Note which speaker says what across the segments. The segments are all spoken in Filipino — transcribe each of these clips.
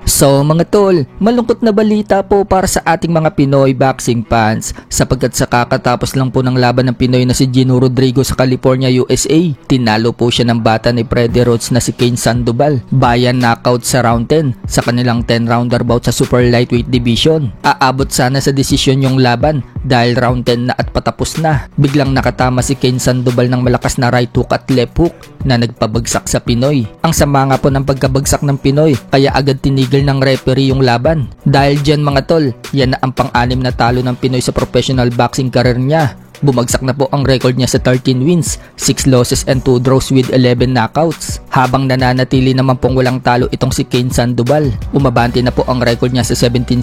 Speaker 1: So mga tol, malungkot na balita po para sa ating mga Pinoy boxing fans sapagkat sa kakatapos lang po ng laban ng Pinoy na si Gino Rodrigo sa California, USA, tinalo po siya ng bata ni Freddie Roach na si Kane Sandoval. Bayan knockout sa round 10 sa kanilang 10-rounder bout sa super lightweight division. Aabot sana sa desisyon yung laban dahil round 10 na at patapos na. Biglang nakatama si Kane Sandoval ng malakas na right hook at left hook na nagpabagsak sa Pinoy. Ang sama nga po ng pagkabagsak ng Pinoy kaya agad tinigil ng referee yung laban. Dahil dyan mga tol, yan na ang pang-anim na talo ng Pinoy sa professional boxing career niya. Bumagsak na po ang record niya sa 13 wins, 6 losses and 2 draws with 11 knockouts. Habang nananatili naman pong walang talo itong si Kane Sandoval, umabante na po ang record niya sa 17-0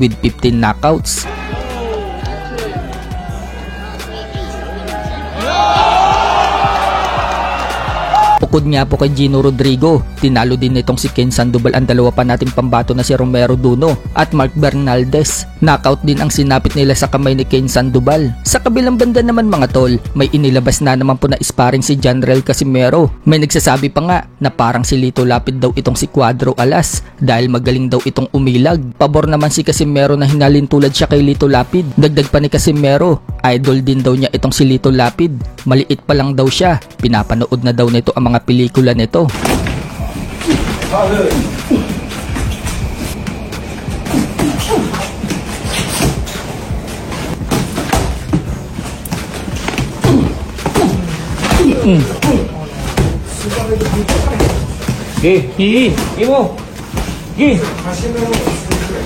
Speaker 1: with 15 knockouts. Bukod nga po kay Gino Rodrigo, tinalo din nitong si Kane Sandoval ang dalawa pa nating pambato na si Romero Duno at Mark Bernaldez. Knockout din ang sinapit nila sa kamay ni Kane Sandoval. Sa kabilang banda naman mga tol, may inilabas na naman po na sparring si Janrel Casimero. May nagsasabi pa nga na parang si Lito Lapid daw itong si Cuadro Alas dahil magaling daw itong umilag. Pabor naman si Casimero na hinalin tulad siya kay Lito Lapid. Dagdag pa ni Casimero, idol din daw niya itong si Lito Lapid. Maliit pa lang daw siya, pinapanood na daw nito ang mga pelikula nito.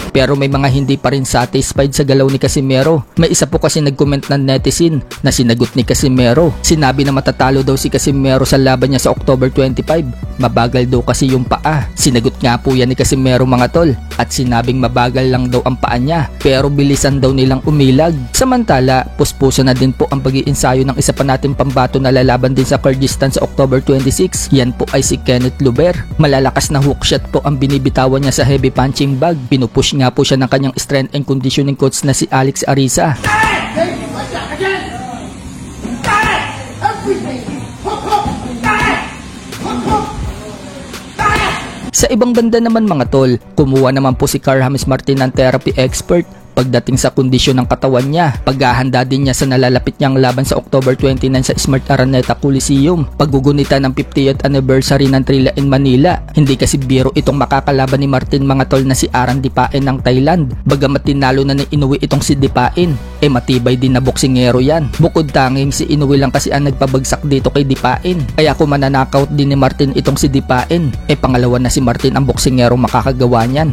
Speaker 1: Pero may mga hindi pa rin satisfied sa galaw ni Casimero. May isa po kasi nag-comment ng netizen na sinagot ni Casimero. Sinabi na matatalo daw si Casimero sa laban niya sa October 25. Mabagal daw kasi yung paa. Sinagot nga po yan ni Casimero mga tol. At sinabing mabagal lang daw ang paa niya. Pero bilisan daw nilang umilag. Samantala, puspuso na din po ang pag-iinsayo ng isa pa nating pambato na lalaban din sa Kyrgyzstan sa October 26. Yan po ay si Kenneth Luber. Malalakas na hookshot po ang binibitawan niya sa heavy punching bag. Pinupush nga po siya ng kanyang strength and conditioning coach na si Alex Ariza. Sa ibang banda naman mga tol, kumuha naman po si Carl James Martin ng therapy expert pagdating sa kondisyon ng katawan niya. Paghahanda din niya sa nalalapit niyang laban sa October 29 sa Smart Araneta Coliseum. Paggugunita ng 50th anniversary ng Trilla in Manila. Hindi kasi biro itong makakalaban ni Martin mga tol na si Aran Dipain ng Thailand. Bagamat tinalo na inuwi itong si Dipain, matibay din na boksingero yan. Bukod tanging si Inoue lang kasi ang nagpabagsak dito kay Dipain. Kaya kung mananakaut din ni Martin itong si Dipain, pangalawa na si Martin ang boksingero makakagawa niyan.